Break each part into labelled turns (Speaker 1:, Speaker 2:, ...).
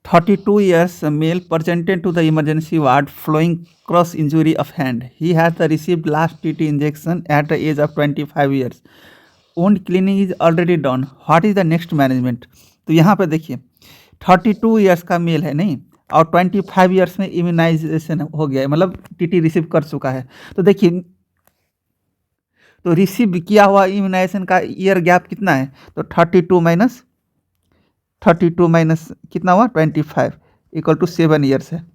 Speaker 1: 32 years male presented to the emergency ward following cross injury of hand. He has received last TT injection at the age of 25 years. Wound cleaning is already done. What is the next management? तो यहाँ पे देखिए 32 years का mail है नहीं और 25 years में immunisation हो गया है, मतलब टीटी रिसीव कर चुका है। तो देखिए तो रिसीव किया हुआ इम्यूनाइजेशन का ईयर गैप कितना है, तो 32 माइनस कितना हुआ 25 इक्वल टू 7 ईयर्स है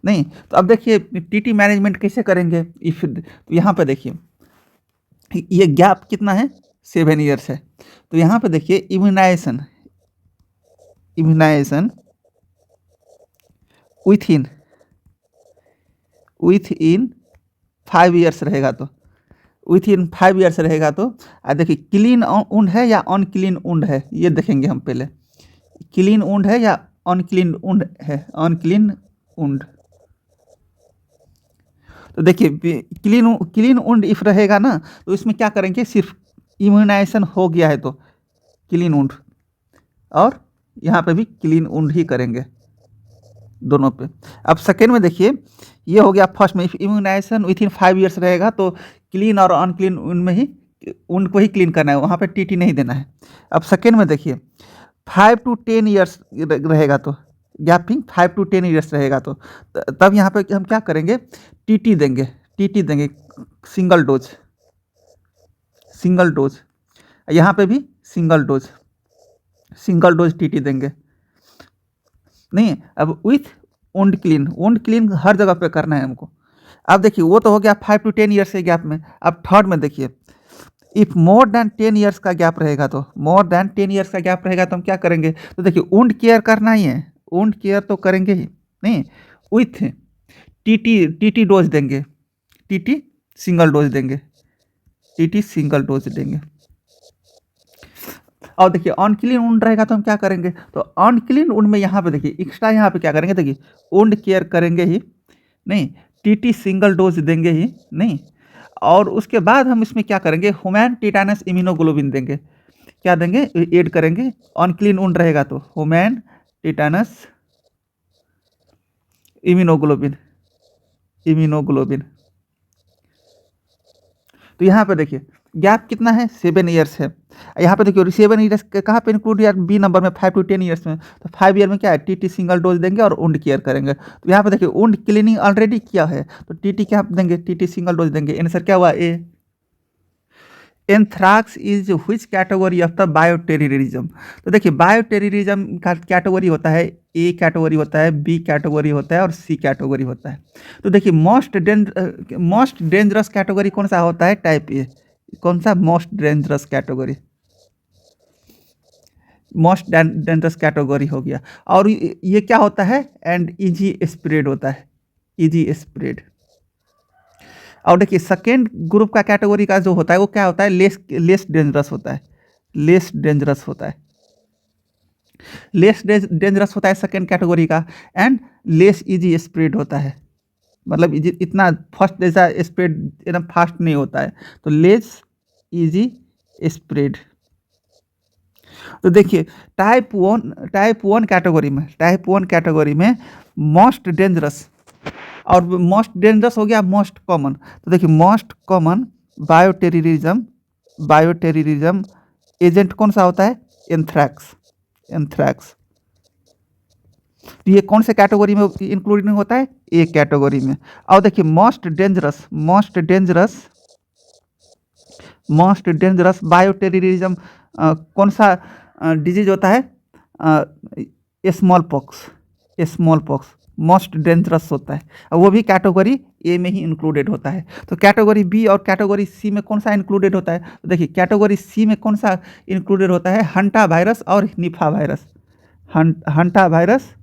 Speaker 1: नहीं। तो अब देखिए टीटी मैनेजमेंट कैसे करेंगे, इफ तो यहाँ पे देखिए ये गैप कितना है 7 ईयर्स है। तो यहाँ पे देखिए इम्यूनाइजेशन विथ इन 5 ईयर्स रहेगा, तो विथ इन 5 ईयर्स रहेगा। तो देखिए क्लीन वुंड है या अनक्लीन वुंड है, ये देखेंगे हम पहले। क्लीन वुंड है या अनक्लीन वुंड है, अनक्लीन वुंड। तो देखिए क्लीन वुंड इफ रहेगा ना, तो इसमें क्या करेंगे, सिर्फ इम्यूनाइजेशन हो गया है तो क्लीन वुंड, और यहाँ पे भी क्लीन वुंड ही करेंगे दोनों पे। अब सेकेंड में देखिए ये हो गया फर्स्ट में, if immunisation within 5 years रहेगा तो क्लीन और अनक्लीन वुंड में ही वुंड को ही क्लीन करना है, वहाँ पे टीटी नहीं देना है। अब सेकेंड में देखिए 5 to 10 ईयर्स रहेगा, तो गैपिंग 5 to 10 ईयर्स रहेगा, तो तब यहाँ पे हम क्या करेंगे, टीटी देंगे सिंगल डोज। यहाँ पे भी सिंगल डोज टीटी देंगे नहीं। अब विथ वुंड क्लीन हर जगह पे करना है हमको। अब देखिए वो तो हो गया 5 to 10 ईयर्स के गैप में। अब थर्ड में देखिए इफ मोर देन 10 ईयर्स का गैप रहेगा, तो हम क्या करेंगे, तो देखिए वुंड केयर करना ही है, वुंड केयर तो करेंगे ही नहीं, विथ टीटी डोज देंगे, टीटी सिंगल डोज देंगे। और देखिए अनक्लीन वुंड रहेगा तो हम क्या करेंगे, तो अनक्लीन वुंड में यहाँ पे देखिए एक्स्ट्रा यहाँ पे क्या करेंगे, देखिए वुंड केयर करेंगे ही नहीं, टीटी सिंगल डोज देंगे ही नहीं, और उसके बाद हम इसमें क्या करेंगे, ह्यूमन टिटानस इम्यूनोग्लोबिन देंगे। क्या देंगे, ऐड करेंगे। अनक्लीन वुंड रहेगा तो ह्यूमन टिटानस इम्यूनोग्लोबिन। तो यहाँ पे देखिए गैप कितना है, 7 ईयर्स है। यहाँ पे देखिए 7 ईयर्स कहाँ पे इंक्लूड यार, बी नंबर में 5 to 10 ईयर्स में। तो 5 ईयर में क्या है, टीटी सिंगल डोज देंगे और वुंड केयर करेंगे। तो यहाँ पे देखिए वुंड क्लीनिंग ऑलरेडी किया है, तो टीटी क्या देंगे, टीटी सिंगल डोज देंगे। आंसर क्या हुआ, A. Anthrax is which category of the bioterrorism. तो देखिए बायोटेररिज्म का कैटेगरी होता है, ए कैटेगरी होता है, बी कैटेगरी होता है और सी कैटेगरी होता है। तो देखिए मोस्ट डेंजरस कैटेगरी कौन सा होता है, टाइप ए। कौन सा, मोस्ट डेंजरस कैटेगरी हो गया। और ये क्या होता है, एंड इजी स्प्रेड होता है, इजी स्प्रेड। और देखिए सेकेंड ग्रुप का कैटेगरी का जो होता है वो क्या होता है, लेस डेंजरस होता है सेकेंड कैटेगरी का, एंड लेस इजी स्प्रेड होता है, मतलब इतना फर्स्ट जैसा स्प्रेड एकदम फास्ट नहीं होता है, तो लेस इजी स्प्रेड। तो देखिए टाइप वन कैटेगरी में मोस्ट डेंजरस, और मोस्ट डेंजरस हो गया मोस्ट कॉमन। तो देखिए मोस्ट कॉमन बायोटेररिज्म एजेंट कौन सा होता है, एंथ्रैक्स। तो ये कौन से कैटेगरी में इंक्लूडिंग होता है, ए कैटेगरी में। और देखिए मोस्ट डेंजरस बायोटेररिज्म कौन सा डिजीज होता है, स्मॉल पॉक्स मोस्ट डेंजरस होता है, और वो भी कैटेगरी ए में ही इंक्लूडेड होता है। तो कैटेगरी बी और कैटेगरी सी में कौन सा इंक्लूडेड होता है, तो देखिए कैटेगरी सी में कौन सा इंक्लूडेड होता है, हंटा वायरस और निफा वायरस। हंटा वायरस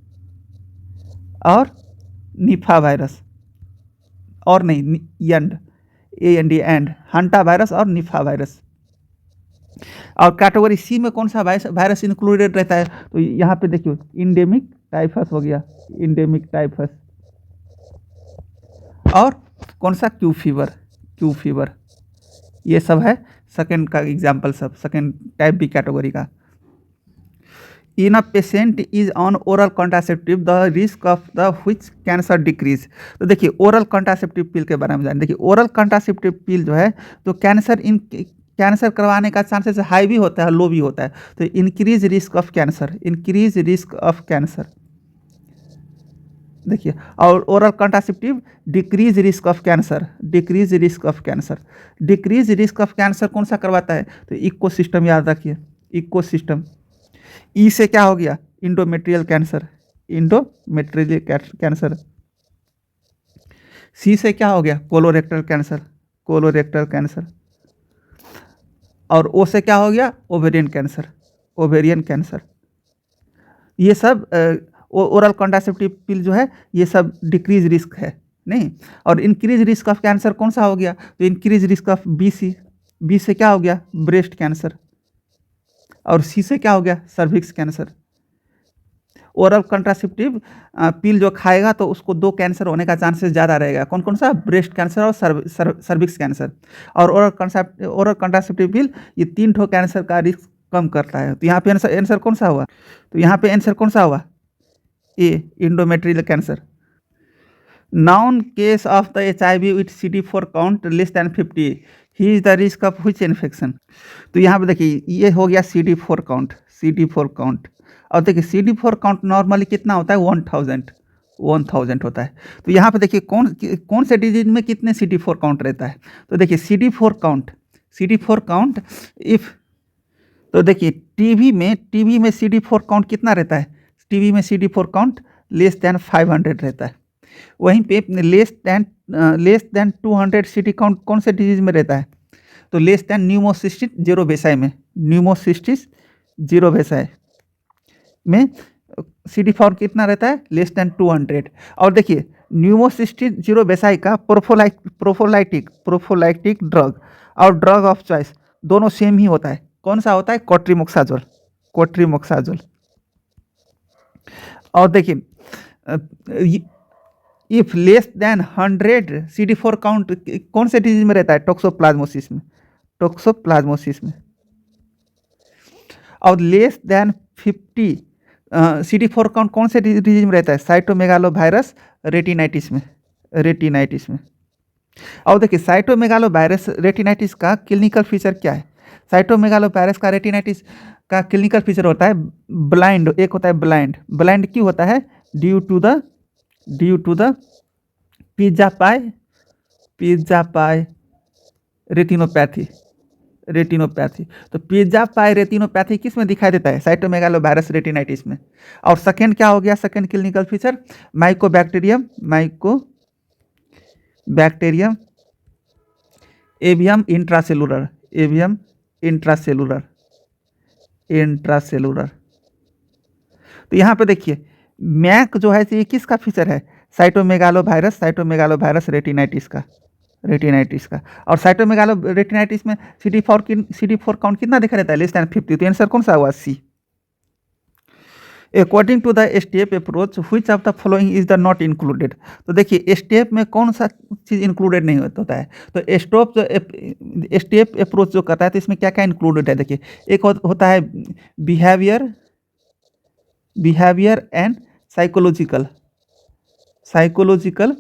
Speaker 1: और निफा वायरस, और नहीं एंड हंटा वायरस और निफा वायरस। और कैटेगरी सी में कौन सा वायरस इंक्लूडेड रहता है, तो यहाँ पे देखिए इंडेमिक टाइफस हो गया, और कौन सा, क्यू फीवर। ये सब है सेकेंड का एग्जाम्पल, सब सेकेंड टाइप बी कैटेगरी का। In a patient is on oral contraceptive the risk of the which cancer decrease. तो देखिए ओरल कॉन्ट्रासेप्टिव पिल के बारे में जान। देखिए ओरल कॉन्ट्रासेप्टिव पिल जो है तो कैंसर करवाने का चांसेस हाई भी होता है लो भी होता है। तो increase risk of cancer, increase risk of cancer. देखिए और oral contraceptive decrease risk of cancer, decrease risk of cancer. Decrease risk of cancer कौन सा करवाता है? तो इकोसिस्टम याद रखिए, इकोसिस्टम। ई से क्या हो गया? Endometrial cancer, endometrial cancer. C से क्या हो गया? Colorectal cancer, colorectal cancer. और ओ से क्या हो गया? Ovarian cancer, ovarian cancer. ये सब ओरल कॉन्ट्रासेप्टिव पिल जो है ये सब डिक्रीज रिस्क है नहीं। और इंक्रीज रिस्क ऑफ कैंसर कौन सा हो गया? तो increase risk of BC, B से क्या हो गया? Breast cancer. और सी से क्या हो गया? Cervix cancer. Oral contraceptive pill जो खाएगा तो उसको 2 कैंसर होने का चांसेस ज़्यादा रहेगा। कौन कौन सा? ब्रेस्ट कैंसर और सर्विक्स कैंसर। और ओरल कॉन्ट्रासेप्टिव पिल ये 3 ठो कैंसर का रिस्क कम करता है। तो यहाँ पे आंसर कौन सा हुआ? तो यहाँ पे आंसर कौन सा हुआ? A, endometrial cancer. Known case of the HIV with CD4 count less than 50 he is the risk of which infection. तो यहाँ पे देखिए ये हो गया CD4 काउंट, CD4 काउंट। और देखिए CD4 काउंट नॉर्मली कितना होता है? 1000 होता है। तो यहाँ पे देखिए कौन से डिजीज में कितने CD4 काउंट रहता है? तो देखिए CD4 काउंट इफ, तो देखिए टीबी में CD4 काउंट कितना रहता है? टीबी में CD4 काउंट लेस दैन 500 रहता है। वहीं पे लेस दैन 200 CD काउंट कौन से डिजीज में रहता है? तो लेस दैन न्यूमोसिस्टिस जिरोबेसाई में, न्यूमोसिस्टिस जिरोबेसाई में CD4 कितना रहता है? Less then 200। और देखिए न्यूमोसिस्टिस जिरोबेसाई का प्रोफोलाइटिक ड्रग और ड्रग ऑफ चॉइस दोनों सेम ही होता है। कौन सा होता है? कोट्रीमोक्साजोल, कोट्रीमोक्साजोल। और देखिए if less than 100 CD4 count कौन से डिजीज में रहता है? टोक्सोप्लाज्मोसिस में, टोक्सोप्लाज्मोसिस में। और लेस देन 50 CD4 काउंट कौन से डिजीज में रहता है? साइटोमेगालोवायरस रेटिनाइटिस में, रेटिनाइटिस में। और देखिए साइटोमेगालोवायरस रेटिनाइटिस का क्लिनिकल फीचर क्या है? साइटोमेगालोवायरस का रेटिनाइटिस का क्लिनिकल फीचर होता है ब्लाइंड, एक होता है ब्लाइंड। ब्लाइंड क्यों होता है? Due to the pizza pie retinopathy. तो पिज्जा पाई रेटिनोपैथी किस में दिखाई देता है? साइटोमेगालोवायरस रेटिनाइटिस में। और सेकेंड क्या हो गया? Second clinical feature Mycobacterium avium intracellular. तो यहाँ पे देखिए मैक जो है ये किसका फीचर है? साइटोमेगालोवायरस रेटिनाइटिस का। और साइटोमेगालो रेटिनाइटिस में CD4 काउंट कितना दिखा रहता है? Less than 50। तो आंसर कौन सा हुआ? C. According to the step approach which of the following is the not included. तो देखिए स्टेप में कौन सा चीज़ इंक्लूडेड नहीं होता है? तो स्टेप अप्रोच जो करता है तो इसमें क्या क्या इंक्लूडेड है? देखिए एक होता है behaviour and psychological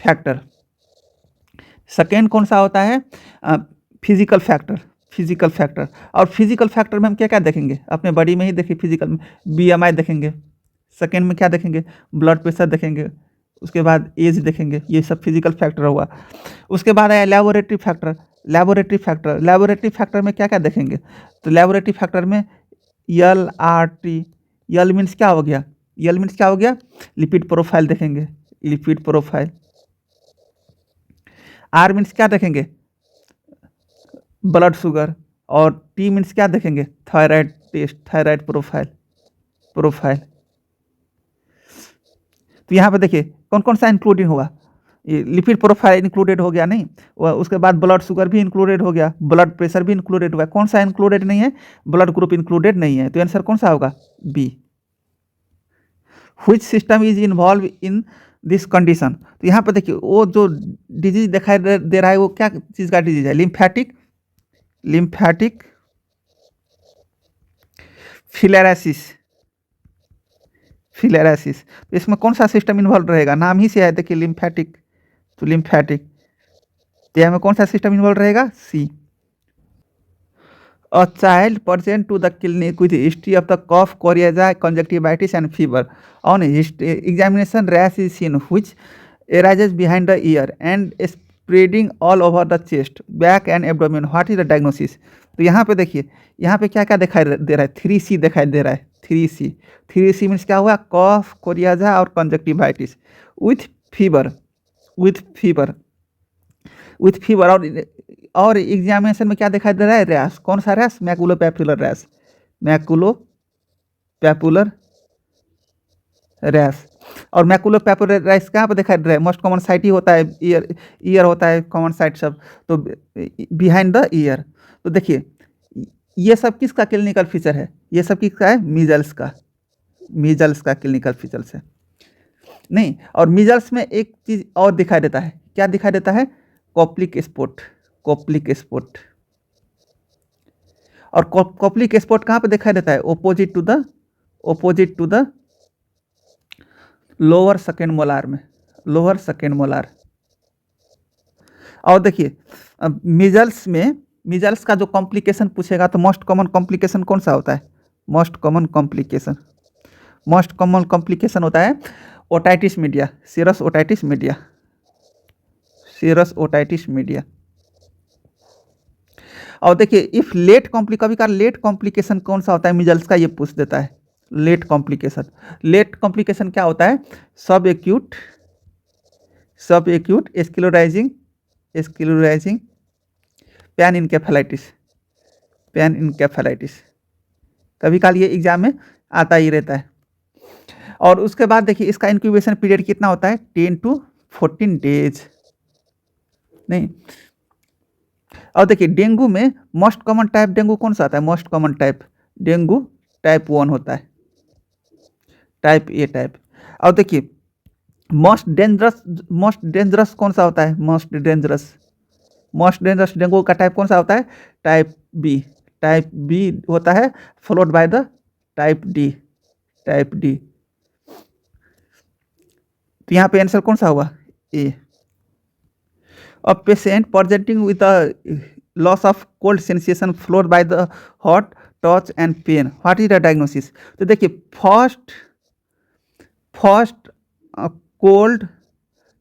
Speaker 1: factor. Second कौन सा होता है? Physical factor. और फिजिकल फैक्टर में हम क्या क्या देखेंगे? अपने बॉडी में ही देखिए फिजिकल में BMI देखेंगे। सेकेंड में क्या देखेंगे? ब्लड प्रेशर देखेंगे। उसके बाद एज देखेंगे। ये सब फिजिकल फैक्टर हुआ। उसके बाद आया लैबोरेटरी फैक्टर में क्या क्या देखेंगे? तो लैबोरेटरी फैक्टर में LRT, यल मीन्स क्या हो गया? लिपिड प्रोफाइल देखेंगे, लिपिड प्रोफाइल। R मीन्स क्या देखेंगे? Blood sugar. और T मीन्स क्या देखेंगे? Thyroid test, thyroid profile. तो यहाँ पे देखिए कौन कौन सा इंक्लूडिंग होगा? ये लिपिड प्रोफाइल इंक्लूडेड हो गया नहीं, उसके बाद ब्लड शुगर भी इंक्लूडेड हो गया, ब्लड प्रेशर भी इंक्लूडेड हुआ। कौन सा इंक्लूडेड नहीं है? ब्लड ग्रुप इंक्लूडेड नहीं है। तो आंसर कौन सा होगा? B. Which system is involve in this condition. तो यहाँ पे देखिए वो जो डिजीज दिखाई दे रहा है वो क्या चीज़ का डिजीज है? लिम्फैटिक फिलेरासिस, फिलेरासिस। तो इसमें कौन सा सिस्टम इन्वॉल्व रहेगा, नाम ही से है देखिए लिम्फेटिक, तो लिम्फेटिक, तो यहाँ में कौन सा सिस्टम इन्वॉल्व रहेगा, सी। A child present to the clinic with history of the cough, chorea, conjunctivitis and fever. On examination, rash is seen which arises behind the ear and spreading all over the chest, back and abdomen. What is the diagnosis? तो यहाँ पे देखिए, यहाँ पे क्या क्या दिखाई दे रहा है, 3C दिखाई दे रहा है, 3C। 3C मीन्स क्या हुआ, कॉफ, कोरियाजा और conjunctivitis with fever, with fever, with fever. और एग्जामिनेशन में क्या दिखाई दे रहा है, रैश। कौन सा rash, maculo papular rash, maculo papular rash. और मैकुलो पैपुलर रैश कहाँ पर दिखाई दे रहा है, मोस्ट कॉमन साइट ही होता है, ईयर होता है कॉमन साइट सब, तो बिहाइंड द ईयर। तो देखिए ये सब किसका क्लिनिकल फीचर है, ये सब किसका है, मीजल्स का, मीजल्स का क्लिनिकल फीचर्स है। नहीं, और मीजल्स में एक चीज़ और दिखाई देता है, क्या दिखाई देता है, कॉप्लिक स्पॉट, कॉप्लिक स्पॉट। और कॉप्लिक स्पॉट कहाँ पे दिखाई देता है, opposite to the lower second molar में, लोअर सेकेंड मोलार। और देखिए मीजल्स में, मीजल्स का जो कॉम्प्लिकेशन पूछेगा तो मोस्ट कॉमन कॉम्प्लिकेशन कौन सा होता है, most common complication, most common complication होता है otitis media, serous otitis media, serous otitis media. और देखिए इफ लेट कभी का लेट कॉम्प्लिकेशन कौन सा होता है मीजल्स का, ये पूछ देता है, लेट कॉम्प्लिकेशन। लेट कॉम्प्लिकेशन क्या होता है, सब acute स्क्लेरोटाइजिंग pan encephalitis, pan encephalitis, कभी काल ये एग्जाम में आता ही रहता है। और उसके बाद देखिए इसका इंक्यूबेशन पीरियड कितना होता है, 10 to 14 डेज। नहीं, और देखिए डेंगू में मोस्ट कॉमन टाइप डेंगू कौन सा आता है, most common type dengue type 1 होता है, टाइप ए टाइप। और देखिए मोस्ट डेंजरस कौन सा होता है, मोस्ट डेंजरस डेंगू का टाइप कौन सा होता है, टाइप बी, टाइप बी होता है, followed by the type D, type D. तो यहाँ पे आंसर कौन सा होगा, ए। A patient presenting with a loss of cold sensation followed by the hot touch and pain. What is the diagnosis? तो देखिए फर्स्ट कोल्ड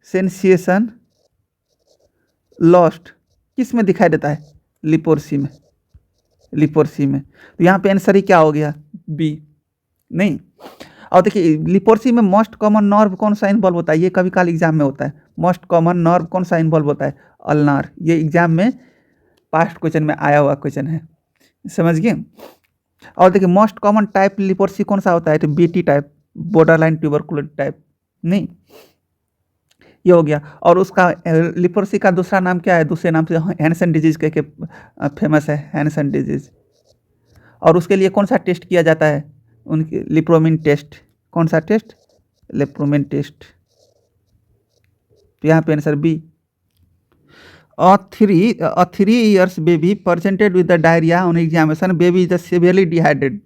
Speaker 1: सेंसेशन लॉस्ट किस में दिखाई देता है, लिपोर्सी में, लिपोर्सी में। तो यहाँ पे आंसर ही क्या हो गया, बी। नहीं, और देखिए लिपोर्सी में मोस्ट कॉमन नर्व कौन सा इन्वॉल्व होता है, ये कभी काल एग्जाम में होता है, मोस्ट कॉमन नर्व कौन सा इन्वॉल्व होता है, अल्नार। ये एग्जाम में पास्ट क्वेश्चन में आया हुआ क्वेश्चन है, समझ गए। और देखिए मोस्ट कॉमन टाइप लिपोर्सी कौन सा होता है, तो BT type, borderline tuberculosis type. नहीं, ये हो गया। और उसका लिपोर्सी का दूसरा नाम क्या है, दूसरे नाम से हैंसन डिजीज के फेमस है, हैंसन डिजीज। और उसके लिए कौन सा टेस्ट किया जाता है, उनकी लिप्रोमिन टेस्ट, कौन सा टेस्ट, लिप्रोमिन टेस्ट। तो यहाँ पे answer B. A 3 years baby presented with the diarrhea on examination. Baby is severely dehydrated,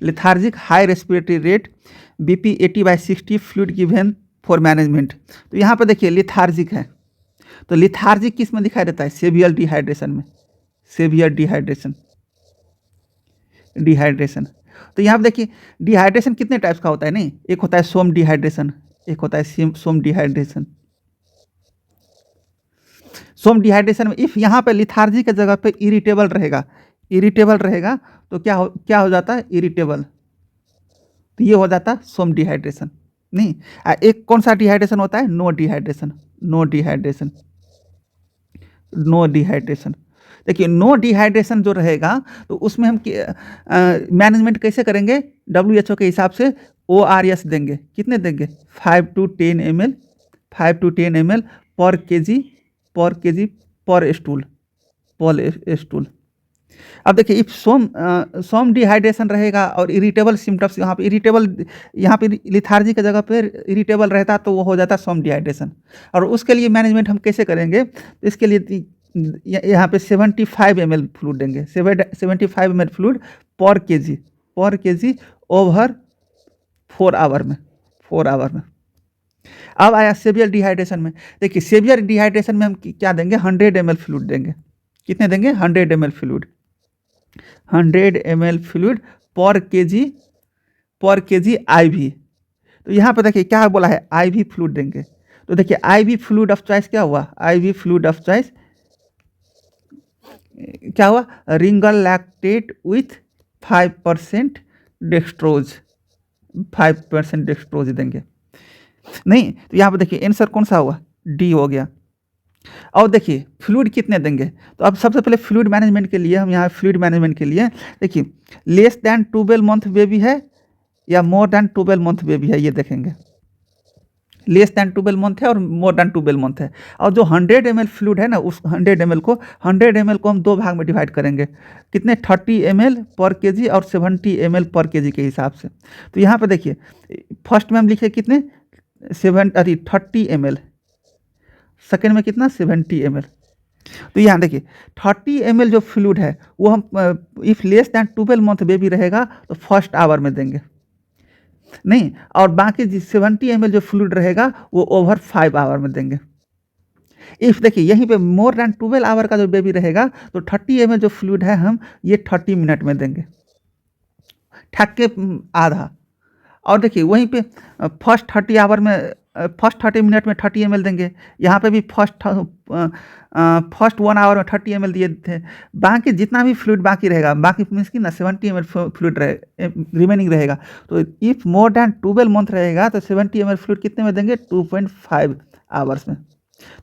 Speaker 1: lethargic, high respiratory rate, BP 80/60, fluid given for management. तो यहाँ पे देखिए लिथार्जिक है, तो लिथार्जिक किस में दिखाई देता है, सेवियर डिहाइड्रेशन में, सेवियर डिहाइड्रेशन, डिहाइड्रेशन। तो यहाँ पे देखिए डिहाइड्रेशन कितने टाइप्स का होता है, नहीं, एक होता है सोम डिहाइड्रेशन, एक होता है सोम डिहाइड्रेशन। सोम डिहाइड्रेशन में इफ यहाँ पे लिथार्जी की जगह पे इरिटेबल रहेगा, इरिटेबल रहेगा तो क्या हो जाता है, इरिटेबल, तो ये हो जाता है सोम डिहाइड्रेशन। नहीं, एक कौन सा डिहाइड्रेशन होता है, no dehydration, no dehydration, no dehydration. देखिए नो डिहाइड्रेशन जो रहेगा तो उसमें हम मैनेजमेंट कैसे करेंगे, WHO के हिसाब से ORS देंगे, कितने देंगे, 5 to 10 ml, 5 to 10 ml पर केजी पर स्टूल। अब देखिए इफ सोम डिहाइड्रेशन रहेगा और इरिटेबल सिम्टम्स, यहाँ पे लिथार्जी की जगह पे इरिटेबल रहता तो वो हो जाता सोम डिहाइड्रेशन। और उसके लिए मैनेजमेंट हम कैसे करेंगे, तो इसके लिए यहाँ पे 75 ml फ्लूइड देंगे, 75 ml फ्लूइड पर केजी ओवर 4 आवर में, 4 आवर में। अब आया सेवियर डिहाइड्रेशन में। देखिए सेवियर डिहाइड्रेशन में हम क्या देंगे, 100 ml फ्लूइड देंगे। कितने देंगे, 100 ml फ्लूइड, 100 ml फ्लूइड पर केजी IV। तो यहाँ पर देखिए क्या बोला है, IV फ्लूइड देंगे। तो देखिए IV फ्लूइड ऑफ चॉइस क्या हुआ, IV फ्लूइड ऑफ चॉइस क्या हुआ, रिंगल लैक्टेट विथ 5% डेक्सट्रोज, 5% डेक्सट्रोज देंगे। नहीं तो यहाँ पर देखिए आंसर कौन सा हुआ, डी हो गया। और देखिए फ्लूइड कितने देंगे, तो अब सबसे पहले फ्लूइड मैनेजमेंट के लिए हम यहाँ फ्लूइड मैनेजमेंट के लिए देखिए लेस दैन 12 मंथ बेबी है या मोर दैन 12 मंथ बेबी है, ये देखेंगे। लेस दैन 12 मंथ है और मोर दैन 12 मंथ है। और जो 100 ml फ्लूइड है ना, उस 100 ml को हम 2 भाग में डिवाइड करेंगे। कितने, 30 ml पर केजी और 70 ml पर केजी के हिसाब से। तो यहाँ पे देखिए फर्स्ट में हम लिखे कितने 30 ml, सेकेंड में कितना 70 ml। तो यहाँ देखिए 30 ml जो फ्लूइड है वो हम if less than 12 month baby रहेगा तो फर्स्ट आवर में देंगे, नहीं, और बाकी 70 ml जो फ्लूइड रहेगा वो ओवर 5 आवर में देंगे। इफ़ देखिए यहीं पे मोर दैन 12 आवर का जो बेबी रहेगा तो 30 ml जो फ्लूइड है हम ये 30 मिनट में देंगे, ठक के आधा। और देखिए वहीं पे फर्स्ट 30 आवर में फर्स्ट 30 मिनट में 30 ml देंगे। यहाँ पे भी फर्स्ट 1 आवर में 30 ml दिए थे। बाकी जितना भी फ्लूइड बाकी रहेगा, बाकी मीन्स कि ना 70 ml फ्लूइड रिमेनिंग रहेगा। तो इफ़ मोर दैन 12 मंथ रहेगा तो 70 ml फ्लूइड कितने में देंगे, 2.5 आवर्स में।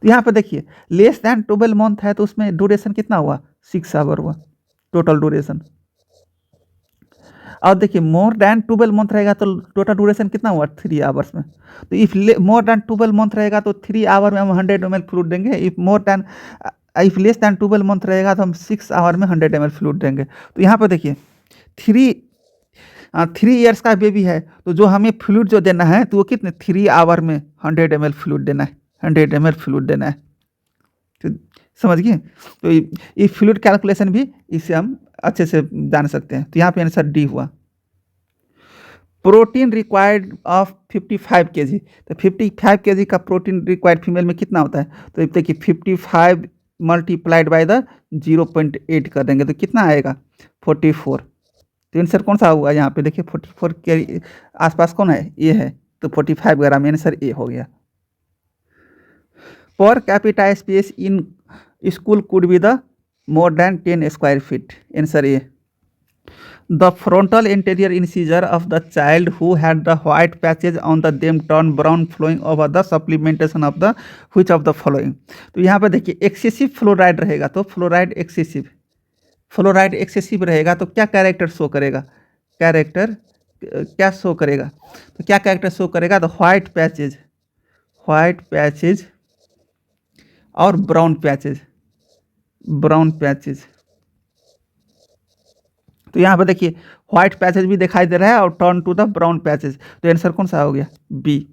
Speaker 1: तो यहाँ पे देखिए लेस दैन 12 मंथ है तो उसमें ड्यूरेशन कितना हुआ, 6 आवर हुआ टोटल ड्यूरेशन। और देखिए मोर दैन 12 मंथ रहेगा तो टोटल ड्यूरेशन कितना हुआ, 3 आवर्स में। तो इफ़ मोर दैन 12 मंथ रहेगा तो 3 आवर में हम 100 ml फ्लूइड देंगे। इफ़ लेस दैन 12 मंथ रहेगा तो हम 6 आवर में 100 ml फ्लूइड देंगे। तो यहाँ पर देखिए 3 ईयर्स का बेबी है तो जो हमें फ्लूइड जो देना है तो वो कितने 3 आवर में 100 ml फ्लूइड देना है, 100 ml फ्लूइड देना है। तो समझ गए। तो ये फ्लूइड कैलकुलेशन भी इससे हम अच्छे से जान सकते हैं। तो यहाँ पे आंसर डी हुआ। प्रोटीन रिक्वायर्ड ऑफ 55 kg, तो 55 kg का प्रोटीन रिक्वायर्ड फीमेल में कितना होता है, तो देखिए 55 मल्टीप्लाइड बाय द 0.8 कर देंगे तो कितना आएगा 44। तो आंसर कौन सा हुआ, यहाँ पे देखिए 44 के आसपास कौन है, ए है, तो 45 ग्राम आंसर ए हो गया। Per capita space in school could be the more than 10 square feet, answer A. The frontal anterior incisor of the child who had the white patches on the them turn brown flowing over the supplementation of the which of the following। तो यहाँ पे देखिए excessive fluoride रहेगा तो fluoride excessive रहेगा तो क्या character show करेगा, कैरेक्टर क्या शो करेगा, तो क्या कैरेक्टर शो करेगा, तो व्हाइट पैचेज और ब्राउन पैचेज। तो यहाँ पर देखिए व्हाइट पैचेज भी दिखाई दे रहा है और turn to the brown patches, तो आंसर कौन सा हो गया, बी।